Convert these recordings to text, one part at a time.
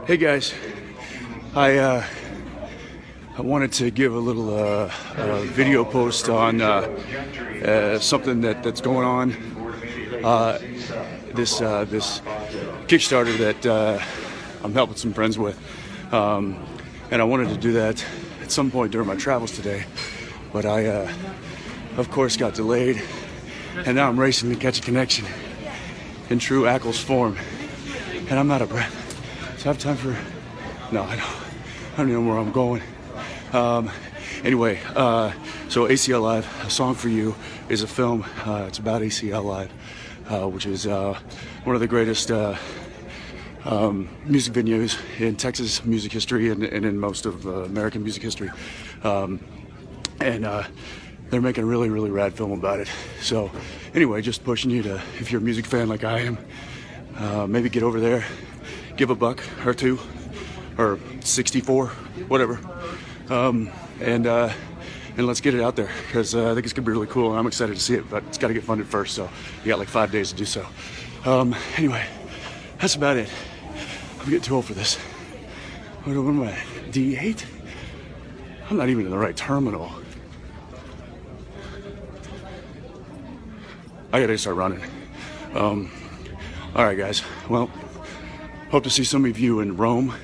Hey guys, I wanted to give a little video post on something that's going on. This Kickstarter that I'm helping some friends with, and I wanted to do that at some point during my travels today, but I, of course, got delayed, and now I'm racing to catch a connection in true Ackles form, and I'm out of breath. So I have time for... No, I don't even know where I'm going. Anyway, so ACL Live, A Song for You is a film. It's about ACL Live, which is one of the greatest music venues in Texas music history and in most of American music history. And they're making a really, really rad film about it. So anyway, just pushing you to, if you're a music fan like I am, maybe get over there, give a buck or two, or 64, whatever, and let's get it out there, because I think it's gonna be really cool, and I'm excited to see it, but it's got to get funded first, so you got like 5 days to do so. Anyway, that's about it. I'm getting too old for this. What am I at? D8? I'm not even in the right terminal. I gotta start running. All right, guys. Well, hope to see some of you in Rome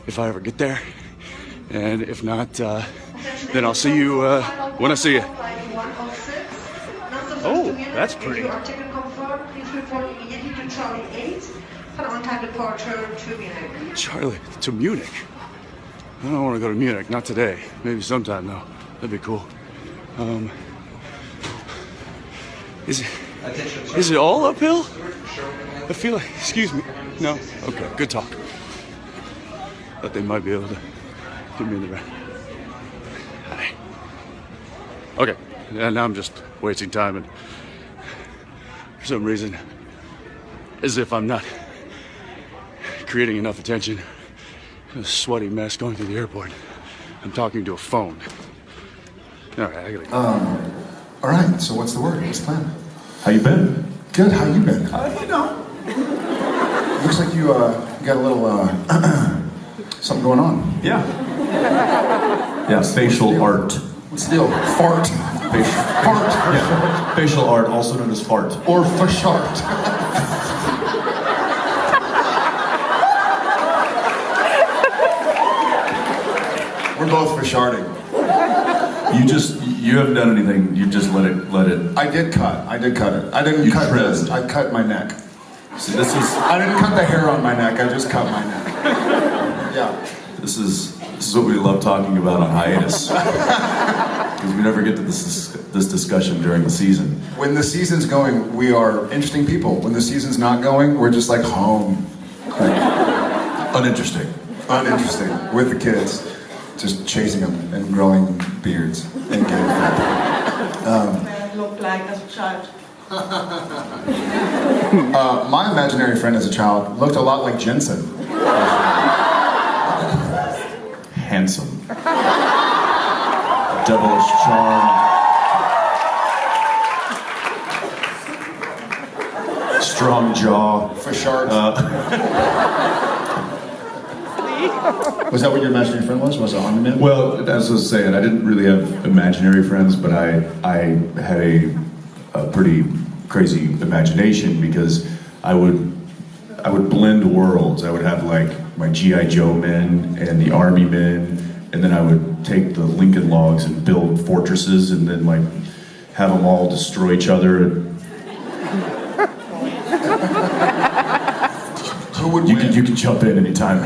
if I ever get there, and if not, then I'll see you when I see you. Oh, that's pretty. Charlie to Munich. I don't want to go to Munich, not today. Maybe sometime though. That'd be cool. Is it all uphill? I feel like, excuse me. No? Okay, good talk. Thought they might be able to get me in the right. Hi. Okay, and now I'm just wasting time, and for some reason, as if I'm not creating enough attention, a sweaty mess going through the airport. I'm talking to a phone. All right, I gotta go. All right, so what's the word? What's the plan? How you been? Good, how you been? You know. Looks like you got a little something going on. Yeah. Yeah, facial art. What's the deal? Fart. Fart. Yeah. Facial art, also known as fart. Or fashart. We're both fasharting. You haven't done anything. You just let it. I did cut it. I didn't cut this. I cut my neck. So this is. I didn't cut the hair on my neck. I just cut my neck. Yeah. This is what we love talking about on hiatus. Because we never get to this discussion during the season. When the season's going, we are interesting people. When the season's not going, we're just like home. Uninteresting. Uninteresting. With the kids. Just chasing them and growing beards and getting fat. Look like as a child. My imaginary friend as a child looked a lot like Jensen. Handsome. Devilish charm. Strong jaw. For sharks. Was that what your imaginary friend was? Was it Omni-Man? Well, as I was saying, I didn't really have imaginary friends, but I had a pretty crazy imagination, because I would blend worlds. I would have like my G.I. Joe men and the Army men, and then I would take the Lincoln Logs and build fortresses, and then like have them all destroy each other. Who would win? You can jump in anytime.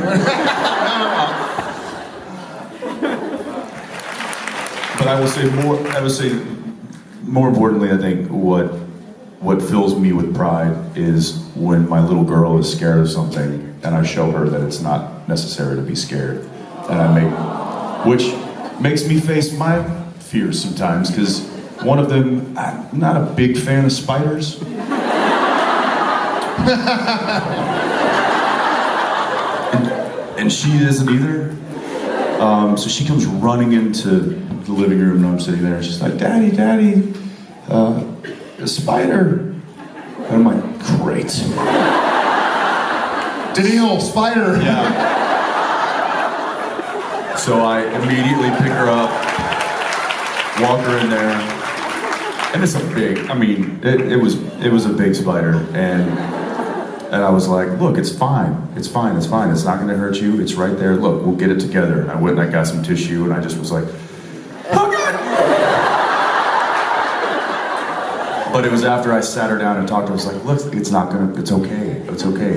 But I would say more importantly, I think what fills me with pride is when my little girl is scared of something, and I show her that it's not necessary to be scared, and which makes me face my fears sometimes, because one of them, I'm not a big fan of spiders. And she isn't either. So she comes running into the living room, and I'm sitting there, and she's like, Daddy, a spider. And I'm like, great. Daniel, spider. Yeah. So I immediately pick her up, walk her in there, and it's a big, I mean, it was a big spider, and I was like, look, it's fine, it's fine, it's fine, it's not gonna hurt you, it's right there, look, we'll get it together. And I went and I got some tissue, and I just was like, oh God! But it was after I sat her down and talked to her, I was like, look, it's okay,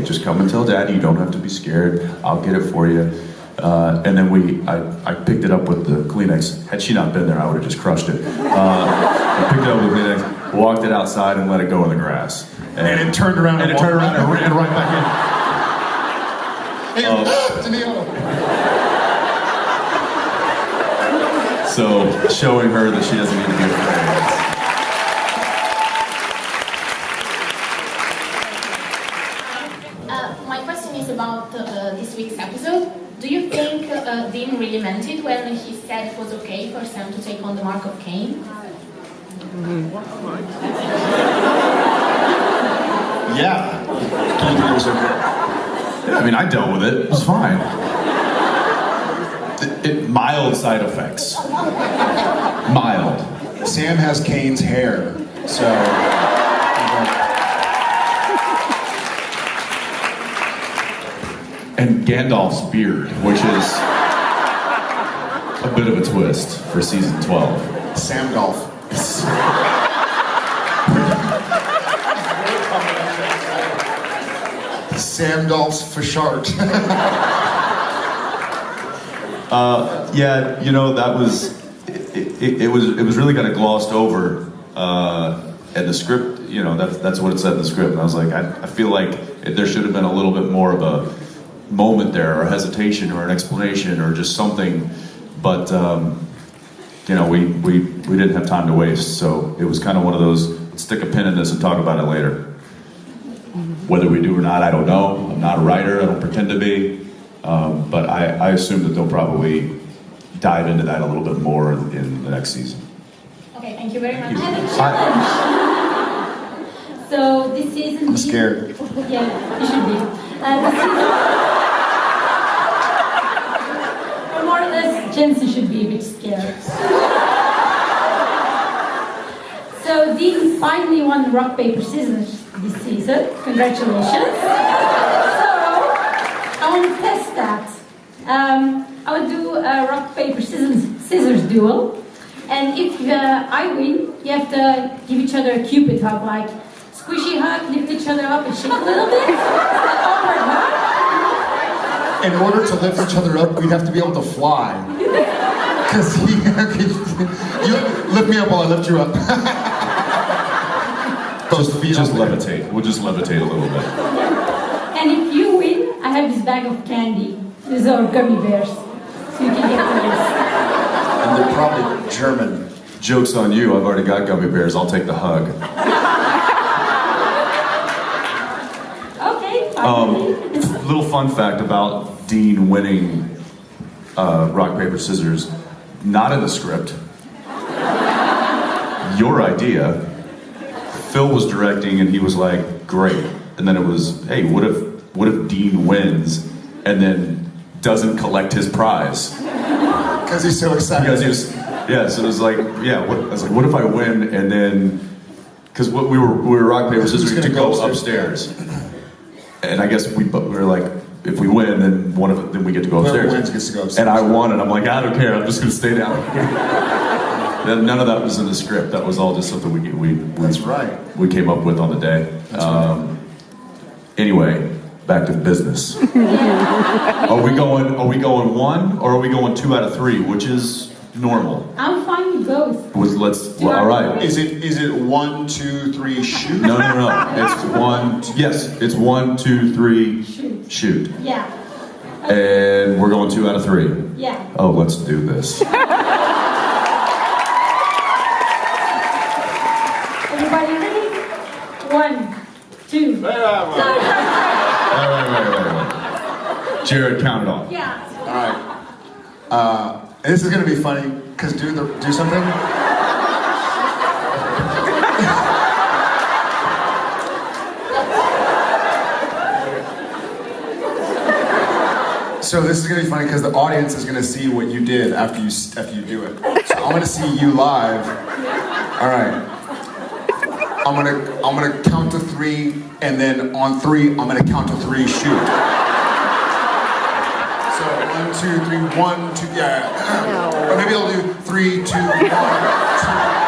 just come and tell Daddy, you don't have to be scared, I'll get it for you. And then I picked it up with the Kleenex. Had she not been there, I would have just crushed it. I picked it up with the Kleenex, walked it outside, and let it go in the grass. And it turned around and ran right back in. So showing her that she doesn't need to be afraid. My question is about this week's episode. Do you think Dean really meant it when he said it was okay for Sam to take on the mark of Cain? Yeah. Do you think it was okay? Yeah, I mean, I dealt with it. It was fine. Mild side effects. Mild. Sam has Kane's hair, so... And Gandalf's beard, which is a bit of a twist for season 12. Sam Golf. Sam Golf's for short. Yeah, you know, that was it was really kind of glossed over, and the script, you know, that's what it said in the script. And I was like, I feel like there should have been a little bit more of a moment there, or hesitation, or an explanation, or just something. But you know, we didn't have time to waste, so it was kind of one of those, let's stick a pin in this and talk about it later. Whether we do or not, I don't know. I'm not a writer. I don't pretend to be. But I assume that they'll probably dive into that a little bit more in the next season. Okay, thank you very much. I have a challenge. So this season... I'm scared. Yeah, you should be. This season... Or more or less, Jensen should be a bit scared. So Dean finally won rock, paper, scissors this season. Congratulations. So I want to test that. I would do a rock, paper, scissors duel. And if I win, you have to give each other a cupid hug, like squishy hug, lift each other up and shake a little bit. An awkward hug. In order to lift each other up, we'd have to be able to fly. Because you lift me up while I lift you up. Just levitate. We'll just levitate a little bit. And if you win, I have this bag of candy. These are gummy bears. So you can get those. And they're probably German. Joke's on you. I've already got gummy bears. I'll take the hug. Okay, fine. Little fun fact about Dean winning rock, paper, scissors. Not in the script. Your idea. Phil was directing and he was like, great. And then it was, hey, what if Dean wins and then doesn't collect his prize? Because he's so excited. Because he was, yeah, so it was like, yeah, I was like, what if I win and then, because we were rock, paper, scissors to go upstairs. And I guess we were like, if we win, then then we get to go upstairs. Whoever wins gets to go upstairs. And I won, and I'm like, I don't care, I'm just gonna stay down here. None of that was in the script. That was all just something That's right. we came up with on the day. Right. Anyway, back to business. Are we going one, or are we going 2 out of 3, which is normal? I'm fine with both. All right. Is it 1, 2, 3, shoot? No. It's 1. Yes, it's 1, 2, 3, shoot. Yeah. And we're going 2 out of 3. Yeah. Oh, let's do this. Everybody ready? 1, 2. Wait. Jared, count it off. Yeah. All right. This is gonna be funny because do something. So So this is gonna be funny because the audience is gonna see what you did after you do it. So I'm gonna see you live. All right. I'm gonna count to 3, and then on 3, I'm gonna count to 3. Shoot. So 1, 2, 3, 1, 2. Yeah. Or maybe I'll do 3, 2, 1, 2.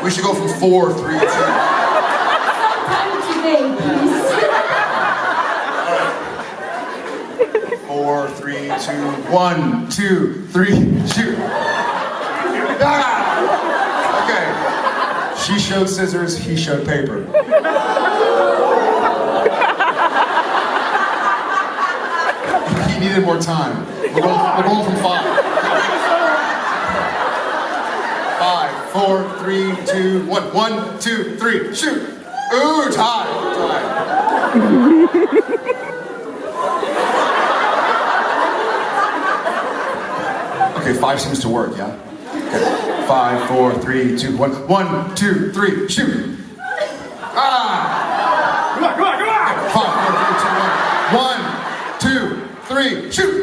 We should go from 4, 3, 2. Sometime today, please. 4, 3, 2, 1, 2, 3, shoot. Ah! Okay. She showed scissors, he showed paper. He needed more time. We're going from 5. 5, 4, 3, 2, 1. 1, 2, 3, shoot. Ooh, tie. Okay, 5 seems to work, yeah? Okay. 5, 4, 3, 2, 1. 1, 2, 3, shoot! Ah! Come on! 5, 4, 3, 2, 1. 1, 2, 3, shoot!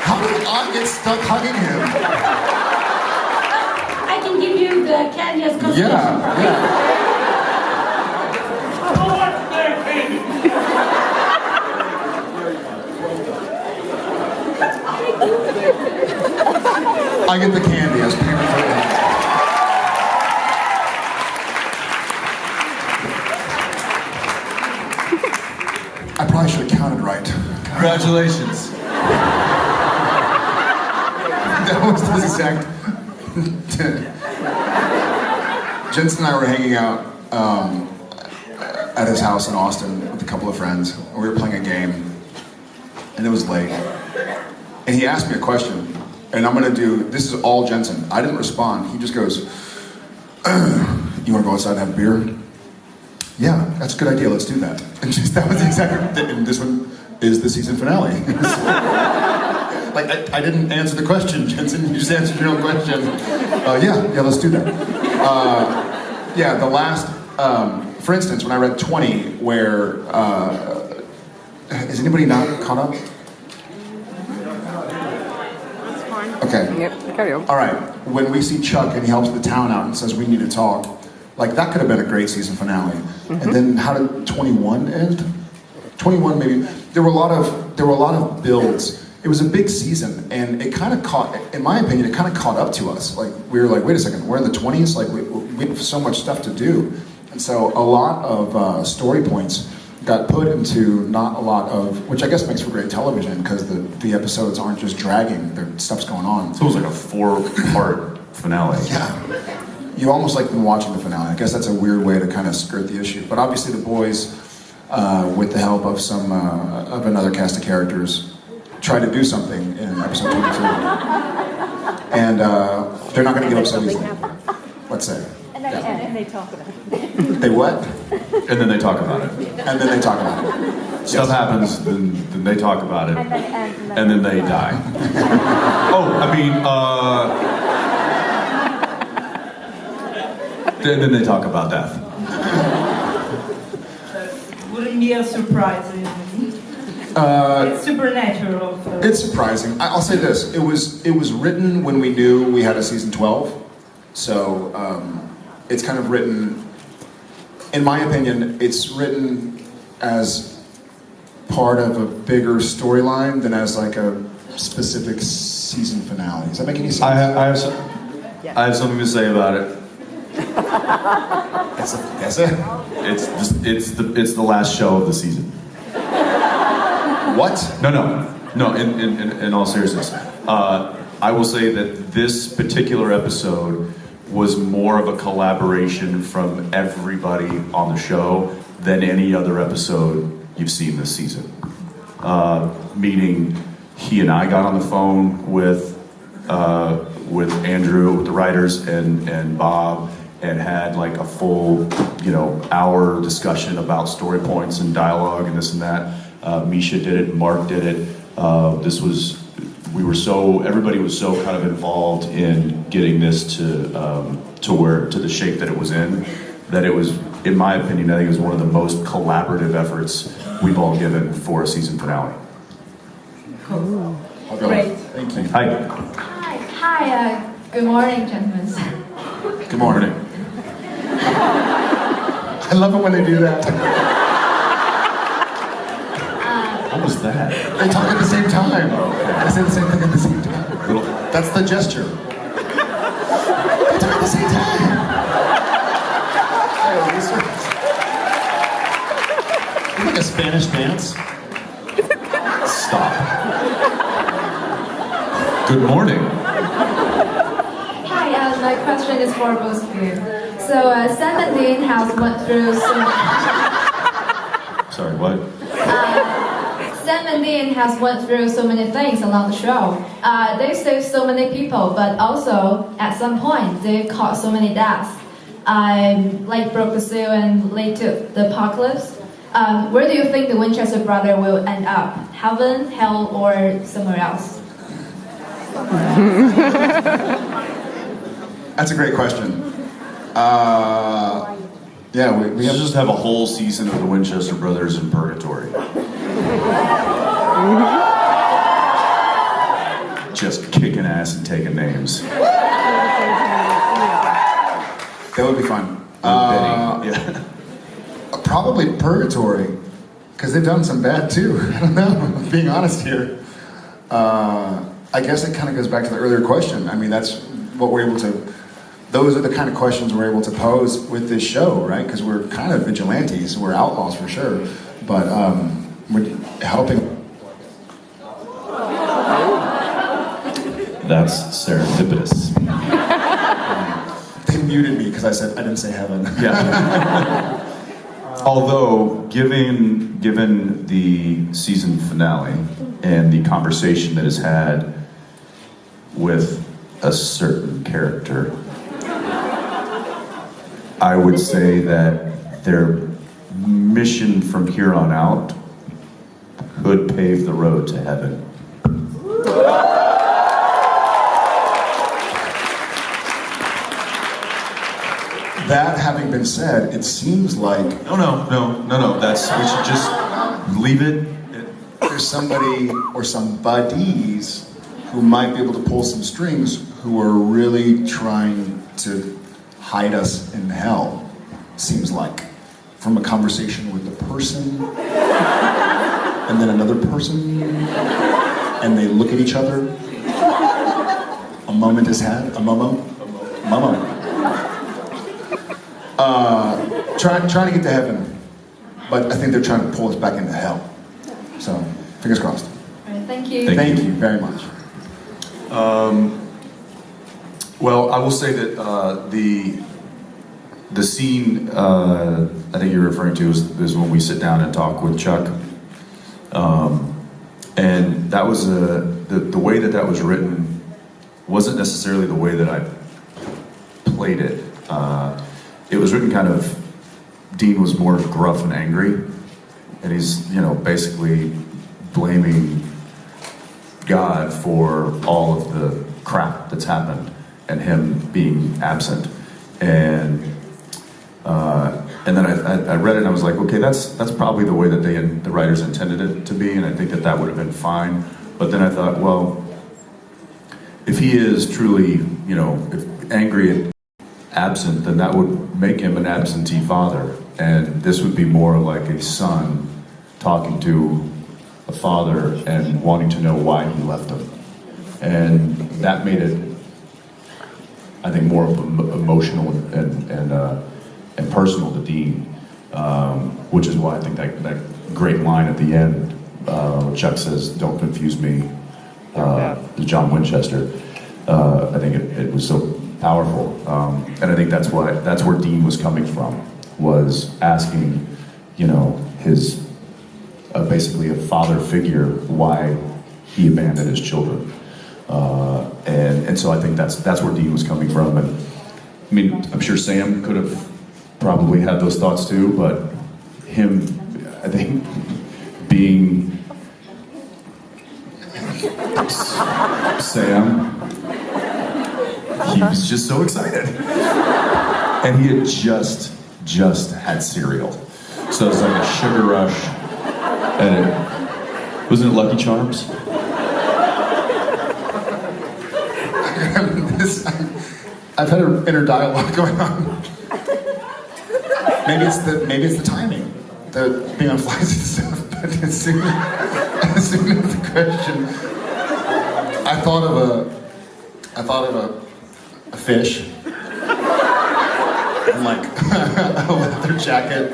How did I get stuck hugging him? I can give you the candy as consolation prize. Yeah. I get the candy as payment for that. I probably should have counted right. Congratulations. That was the exact. Jensen and I were hanging out at his house in Austin with a couple of friends. We were playing a game, and it was late. And he asked me a question, and I'm gonna do. This is all Jensen. I didn't respond. He just goes, "You want to go outside and have a beer?" Yeah, that's a good idea. Let's do that. And just that was the exact. And this one is the season finale. Like, I didn't answer the question, Jensen. You just answered your own question. Yeah, let's do that. Yeah, the last, for instance, when I read 20, where, is anybody not caught up? That's fine. Okay. Yep, carry on. All right, when we see Chuck and he helps the town out and says, we need to talk, like, that could have been a great season finale. And then how did 21 end? 21 maybe, there were a lot of builds. It was a big season, and it kind of caught, in my opinion, it kind of caught up to us. Like, we were like, wait a second, we're in the 20s? Like, we have so much stuff to do. And so a lot of story points got put into not a lot of, which I guess makes for great television, because the episodes aren't just dragging, stuff's going on. So it was like a 4-part finale. Yeah. You almost like been watching the finale. I guess that's a weird way to kind of skirt the issue. But obviously the boys, with the help of of another cast of characters, try to do something in episode 22. And they're not going to give up so easily. Let's say. And then they talk about it. They what? And then they talk about it. And then they talk about it. Stuff happens, then they talk about it, And then it ends, and then they die. And then they talk about death. Wouldn't be a surprise. It's supernatural. It's surprising. I'll say this: it was written when we knew we had a season 12, so it's kind of written. In my opinion, it's written as part of a bigger storyline than as like a specific season finale. Does that make any sense? I have something to say about it. That's it. It's the last show of the season. What? No. In all seriousness, I will say that this particular episode was more of a collaboration from everybody on the show than any other episode you've seen this season. Meaning, he and I got on the phone with Andrew, with the writers, and Bob, and had like a full, hour discussion about story points and dialogue and this and that. Misha did it, Mark did it. Everybody was so kind of involved in getting this to the shape that it was in, that it was, in my opinion, I think it was one of the most collaborative efforts we've all given for a season finale. Cool. Great. Thank you. Hi. Hi, good morning, gentlemen. Good morning. I love it when they do that. What was that? They talk at the same time. I say the same thing at the same time. That's the gesture. They talk at the same time. It's like a Spanish dance. Stop. Good morning. Hi, my question is for both of you. So, Sam and Dean has went through Sorry, what? Sam and Dean has went through so many things along the show. They saved so many people, but also at some point they caused so many deaths. Like broke the seal and led to the apocalypse. Where do you think the Winchester brother will end up? Heaven, hell, or somewhere else? That's a great question. Yeah, we have just have a whole season of the Winchester brothers in purgatory. Just kicking ass and taking names. That would be fun. Yeah. Probably purgatory, because they've done some bad too. I don't know. I'm being honest here. I guess it kind of goes back to the earlier question. I mean, that's what we're able to. Those are the kind of questions we're able to pose with this show, right? Because we're kind of vigilantes. We're outlaws for sure, but we're helping. That's serendipitous. They muted me because I said I didn't say heaven. Yeah. Although, given the season finale and the conversation that is had with a certain character, I would say that their mission from here on out could pave the road to heaven. That having been said, it seems like No. We should just leave it. there's somebody or some buddies who might be able to pull some strings who are really trying to hide us in hell, seems like. From a conversation with a person, and then another person, and they look at each other. A moment is had, a momo. Trying to get to heaven, but I think they're trying to pull us back into hell. So, fingers crossed. All right, thank you. Thank you very much. Well, I will say that the scene I think you're referring to is when we sit down and talk with Chuck, and that was the way that was written wasn't necessarily the way that I played it. It was written kind of. Dean was more gruff and angry, and he's basically blaming God for all of the crap that's happened and him being absent. And then I read it and I was like, okay, that's probably the way that the writers intended it to be, and I think that would have been fine. But then I thought, well, if he is truly, if angry and absent, then that would make him an absentee father, and this would be more like a son talking to a father and wanting to know why he left him, and that made it, I think, more emotional and personal to Dean, which is why I think that great line at the end, Chuck says, "Don't confuse me," to John Winchester. I think it was so powerful, and I think that's where Dean was coming from, was asking, his basically a father figure why he abandoned his children, and so I think that's where Dean was coming from, and I mean, I'm sure Sam could have probably had those thoughts too, but him, I think, being Sam, he was just so excited. And he had just had cereal. So it's like a sugar rush. And wasn't it Lucky Charms? I've had an inner dialogue going on. Maybe it's the timing, the being on flights and stuff. But as soon as the question, I thought of a fish, and like a leather jacket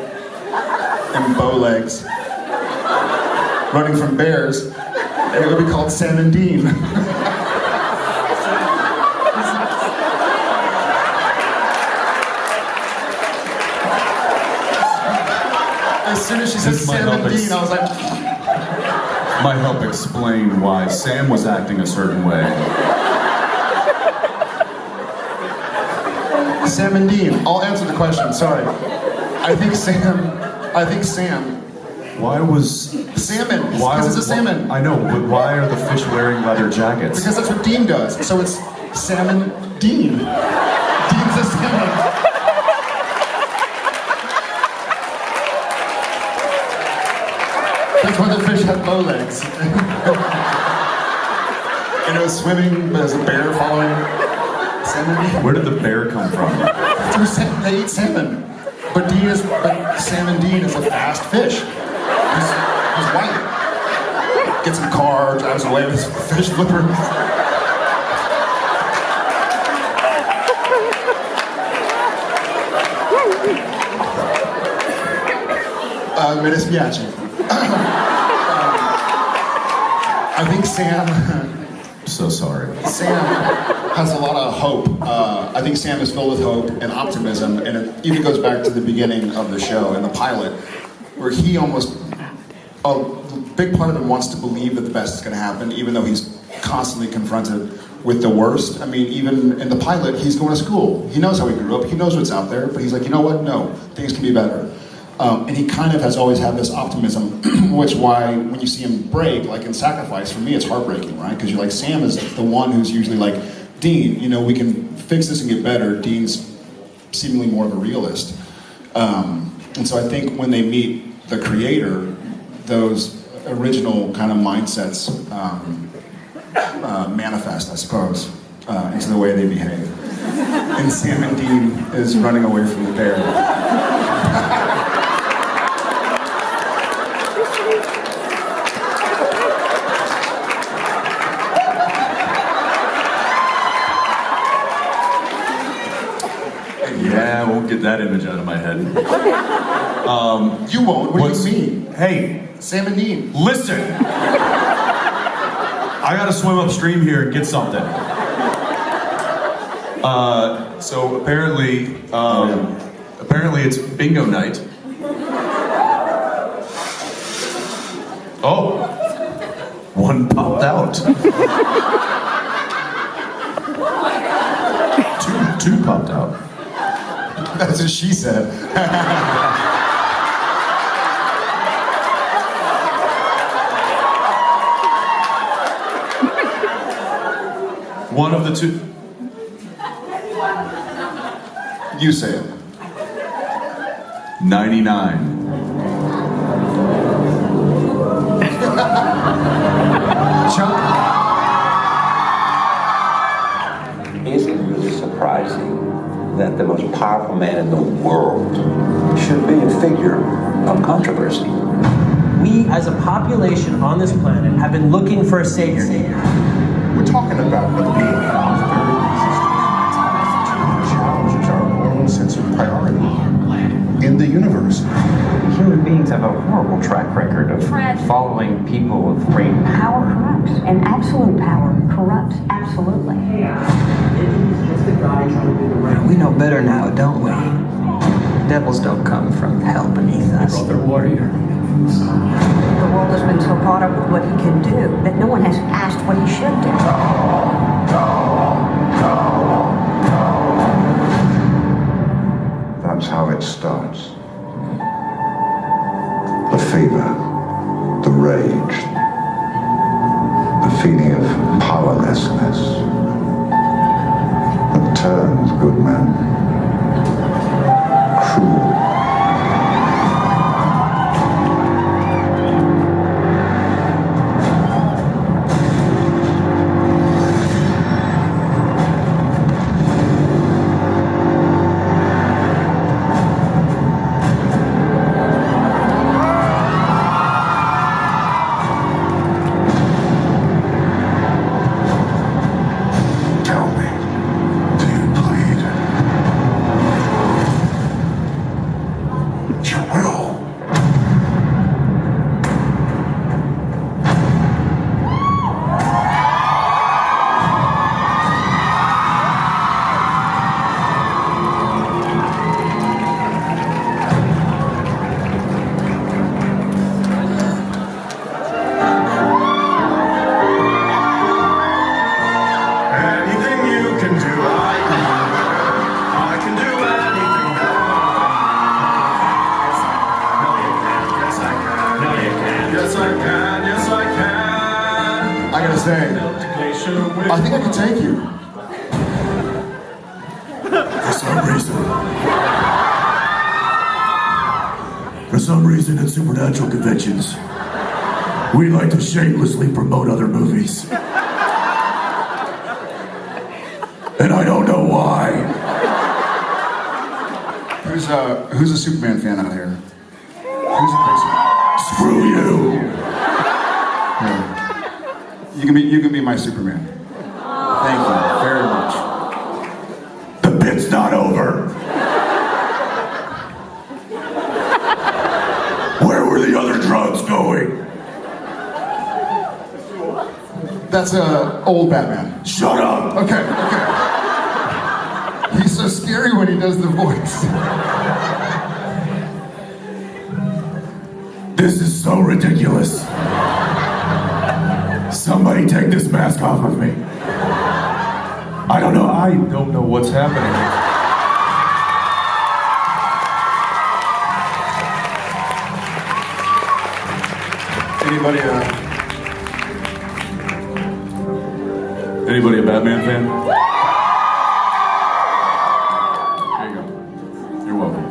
and bow legs, running from bears, and it would be called Sam and Dean. As soon as she said Sam and Dean, I was like... Might help explain why Sam was acting a certain way. Sam and Dean. I'll answer the question, sorry. I think Sam... Why was... Salmon, because it's a salmon. I know, but why are the fish wearing leather jackets? Because that's what Dean does. So it's Salmon Dean. Dean's a salmon. That's why the fish had bow legs. And it was swimming, but there's a bear following Salmon Dean. Where did the bear come from? They eat salmon. But Salmon Dean is a fast fish. He's white. Gets in a car, drives away with his fish flipper. Mi dispiace. I think Sam... So sorry. Sam has a lot of hope. I think Sam is filled with hope and optimism, and it even goes back to the beginning of the show, in the pilot, where he almost... A big part of him wants to believe that the best is going to happen, even though he's constantly confronted with the worst. I mean, even in the pilot, he's going to school. He knows how he grew up. He knows what's out there, but he's like, you know what? No, things can be better. And he kind of has always had this optimism, which why when you see him break, like in Sacrifice, for me it's heartbreaking, right? Because you're like, Sam is the one who's usually like, Dean, you know, we can fix this and get better. Dean's seemingly more of a realist. And so I think when they meet the creator, those original kind of mindsets manifest, I suppose, into the way they behave. And Sam and Dean is running away from the bear. Yeah, I won't get that image out of my head. You won't? What do you mean? Hey, Sam and Dean. listen! I gotta swim upstream here and get something. So apparently it's bingo night. Oh, one popped out. Two popped out. That's what she said. One of the two. You say it. 99. Isn't it really surprising that the most powerful man in the world should be a figure of controversy? We, as a population on this planet, have been looking for a savior. We're talking about a being whose very existence challenges our own sense of priority in the universe. Human beings have a horrible track record of following people with great Power corrupts, and absolute power corrupts absolutely. We know better now, don't we? Devils don't come from hell beneath us. Brother warrior. The world has been so caught up with what he can do that no one has asked what he should do. fight starts. The fever, the rage, the feeling of powerlessness. It turns good men cruel. I think I can take you. For some reason at supernatural conventions, we like to shamelessly promote other movies. And I don't know why. Who's a Superman fan out here? Who's a big Superman? Screw you. Yeah. You can be my Superman. Thank you very much. The bit's not over. Where were the other drugs going? That's old Batman. Shut up. Okay. He's so scary when he does the voice. This is so ridiculous. Somebody take this mask off of me. I don't know what's happening. Anybody a Batman fan? There you go. You're welcome.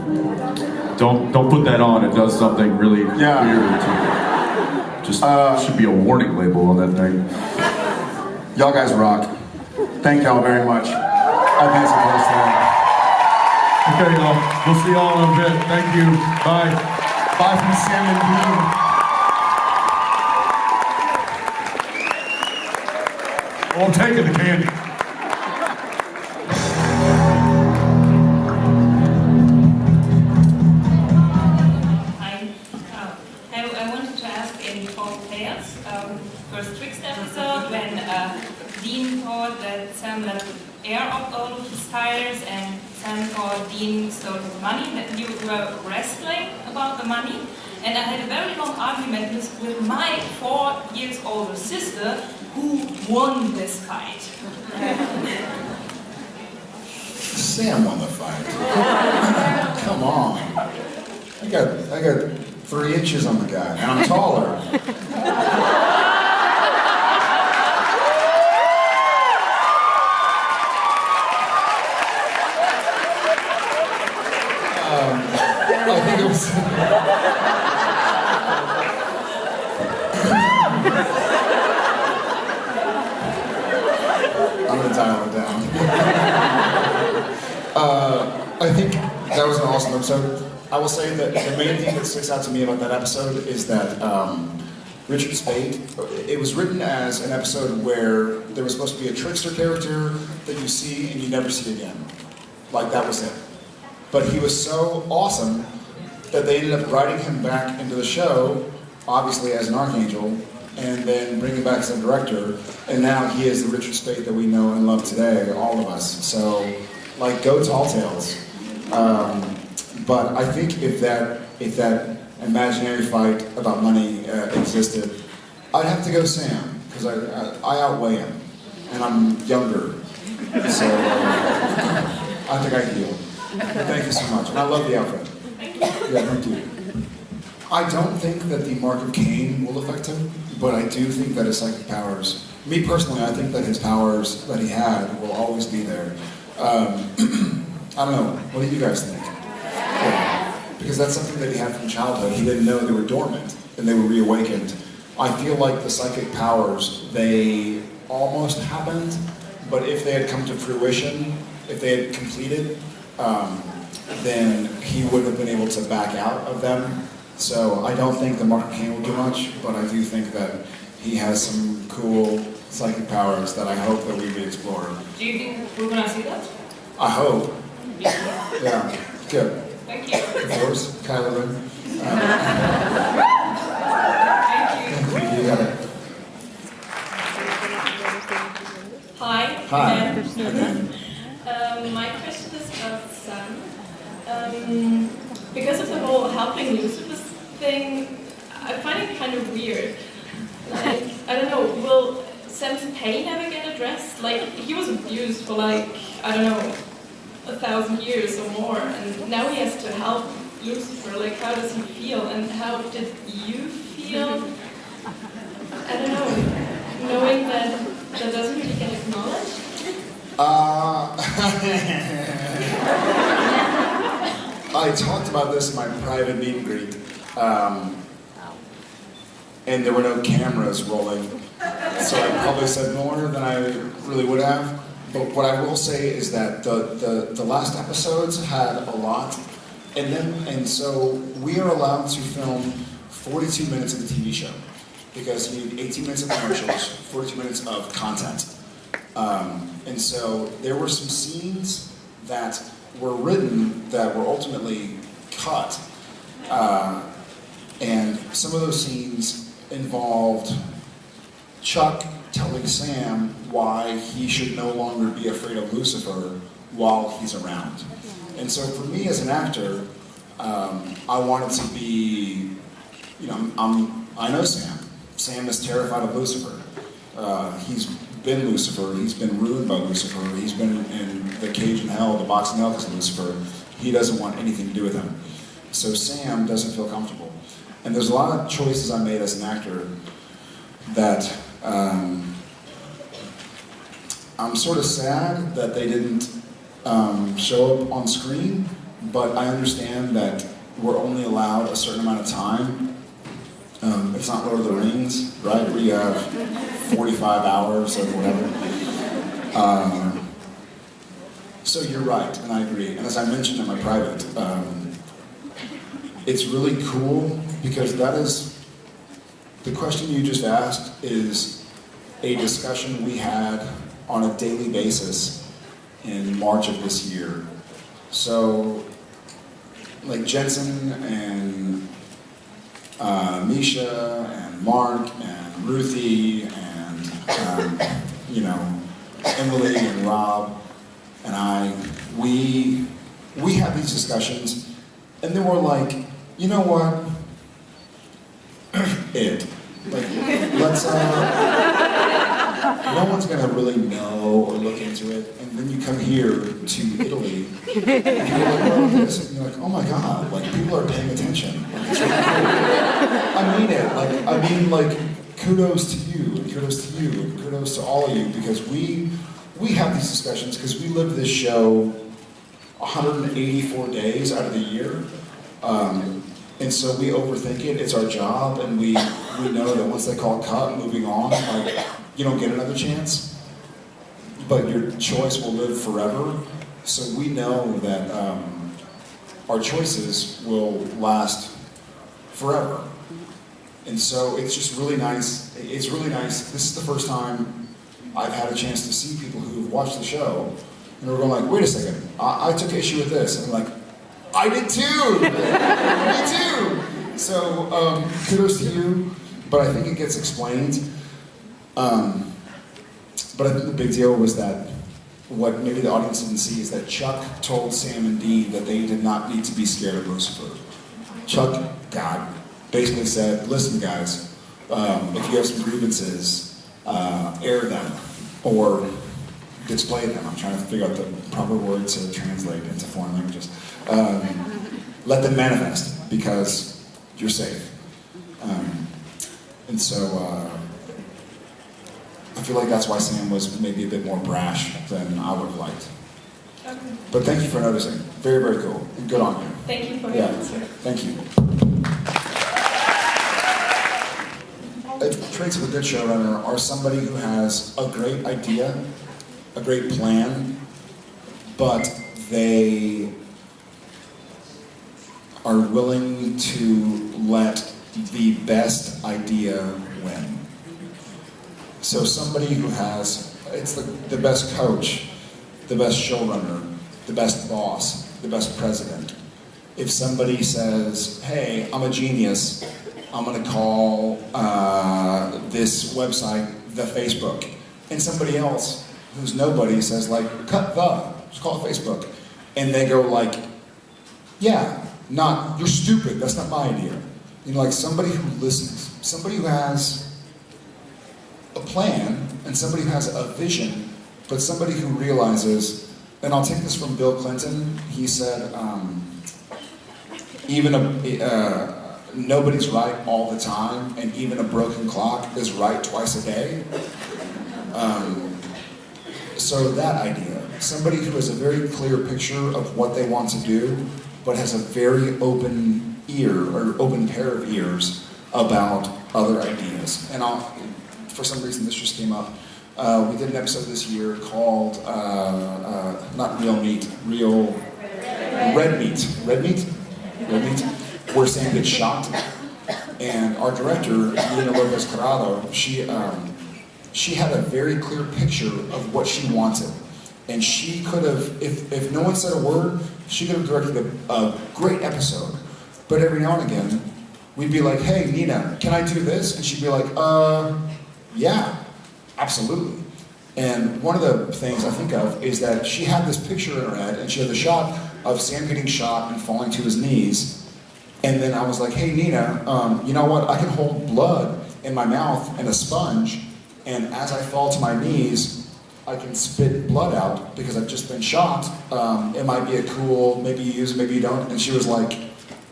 Don't put that on. It does something really weird to you. Just should be a warning label on that thing. Y'all guys rock. Thank y'all very much. I've had some fun today. Okay, y'all. We'll see y'all in a bit. Thank you. Bye. Bye from Sam and Dean. Oh, I'm taking the candy. I wanted to ask in both players, first Twix episode, when Dean thought that Sam let air out all of his tires and Sam thought Dean stole his money, that you were wrestling about the money. And I had a very long argument with my 4 years older sister who won this fight. Sam won the fight. Come on. I got 3 inches on the guy, and I'm taller. I think it was. I'm gonna dial it down. I think that was an awesome episode. I will say that the main thing that sticks out to me about that episode is that Richard Spade, it was written as an episode where there was supposed to be a trickster character that you see and you never see again. Like, that was it. But he was so awesome that they ended up writing him back into the show, obviously as an archangel, and then bring him back as a director, and now he is the Richard Spade that we know and love today, all of us. So, like, go Tall Tales. But I think if that imaginary fight about money existed, I'd have to go Sam, because I outweigh him, and I'm younger. So I think I heal. Thank you so much. And I love the outfit. Yeah, thank you. I don't think that the Mark of Cain will affect him, but I do think that his psychic powers, me personally, I think that his powers that he had will always be there. I don't know, what do you guys think? Yeah. Because that's something that he had from childhood. He didn't know they were dormant, and they were reawakened. I feel like the psychic powers, they almost happened, but if they had come to fruition, if they had completed, then he would have been able to back out of them. So I don't think the Mark of Cain will do much, but I do think that he has some cool psychic powers that I hope that we re-explore. Do you think we're gonna see that? I hope. Yeah, good. Thank you. Of course, Kylo Ren. Thank you. You got it. Hi. Hi. My question is about Sam. Because of the whole helping Lucifer thing, I find it kind of weird. Like, I don't know, will Sam's pain ever get addressed? Like, he was abused for like, I don't know, 1,000 years or more, and now he has to help Lucifer. Like, how does he feel, and how did you feel? I don't know, knowing that doesn't really get acknowledged? I talked about this in my private meet and greet, and there were no cameras rolling, so I probably said more than I really would have. But what I will say is that the last episodes had a lot in them, and so we are allowed to film 42 minutes of the TV show, because you need 18 minutes of commercials, 42 minutes of content. And so there were some scenes that were written that were ultimately cut. And some of those scenes involved Chuck telling Sam why he should no longer be afraid of Lucifer while he's around. And so for me as an actor, I wanted to be, you know, I know Sam. Sam is terrified of Lucifer. He's been Lucifer, he's been ruined by Lucifer, he's been in the cage in hell, the box in hell because of Lucifer. He doesn't want anything to do with him. So Sam doesn't feel comfortable. And there's a lot of choices I made as an actor that I'm sort of sad that they didn't show up on screen, but I understand that we're only allowed a certain amount of time. It's not Lord of the Rings, right, where you have 45 hours or whatever. So you're right, and I agree. And as I mentioned in my private, it's really cool because that is, the question you just asked is a discussion we had on a daily basis in March of this year. So, like Jensen and Misha and Mark and Ruthie and you know, Emily and Rob and I, we have these discussions, and then we're like, you know what? Let's no one's gonna really know or look into it, and then you come here to Italy, and you're like, oh, this, and you're like, oh my God, like people are paying attention. It's really cool. I mean it, like kudos to you, and kudos to you, and kudos to all of you, because we have these discussions because we live this show 184 days out of the year. And so we overthink it, it's our job, and we know that once they call cut, moving on, like, you don't get another chance, but your choice will live forever. So we know that our choices will last forever. And so it's just really nice, it's really nice. This is the first time I've had a chance to see people who've watched the show, and we're going like, wait a second, I took issue with this, and I'm like, I did too! Me too! So, kudos to you, but I think it gets explained. But I think the big deal was that what maybe the audience didn't see is that Chuck told Sam and Dean that they did not need to be scared of Lucifer. Chuck, God, basically said, listen guys, if you have some grievances, air them, or displayed them. I'm trying to figure out the proper words to translate into foreign languages. Let them manifest, because you're safe. And so I feel like that's why Sam was maybe a bit more brash than I would have liked. Okay. But thank you for noticing. Very, very cool. And good on you. Thank you for your Yeah, answer. thank you. Traits of a good showrunner are somebody who has a great idea, a great plan, but they are willing to let the best idea win. So somebody who has, it's the best coach, the best showrunner, the best boss, the best president. If somebody says, hey, I'm a genius, I'm gonna call this website the Facebook, and somebody else who's nobody says like, just call it Facebook, and they go like, yeah, you're stupid, that's not my idea. You know, like somebody who listens, somebody who has a plan, and somebody who has a vision, but somebody who realizes, and I'll take this from Bill Clinton, he said, nobody's right all the time, and even a broken clock is right twice a day. So that idea, somebody who has a very clear picture of what they want to do, but has a very open ear, or open pair of ears, about other ideas. And for some reason this just came up. We did an episode this year called, not Real Meat, Red Meat, where Sam gets shot. And our director, Nina Lopez Corrado, she had a very clear picture of what she wanted. And she could have, if no one said a word, she could have directed a great episode. But every now and again, we'd be like, hey, Nina, can I do this? And she'd be like, yeah, absolutely. And one of the things I think of is that she had this picture in her head, and she had the shot of Sam getting shot and falling to his knees. And then I was like, hey, Nina, you know what? I can hold blood in my mouth and a sponge, and as I fall to my knees, I can spit blood out because I've just been shot. It might be a cool, maybe you use it, maybe you don't. And she was like,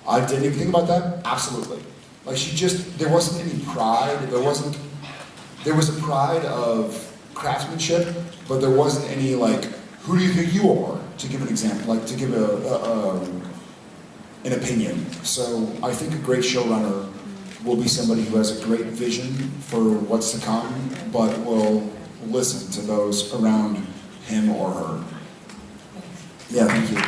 I didn't even think about that? Absolutely. Like there wasn't any pride. There was a pride of craftsmanship, but there wasn't any like, who do you think you are? To give an example, like to give an opinion. So I think a great showrunner will be somebody who has a great vision for what's to come, but will listen to those around him or her. Yeah, thank you.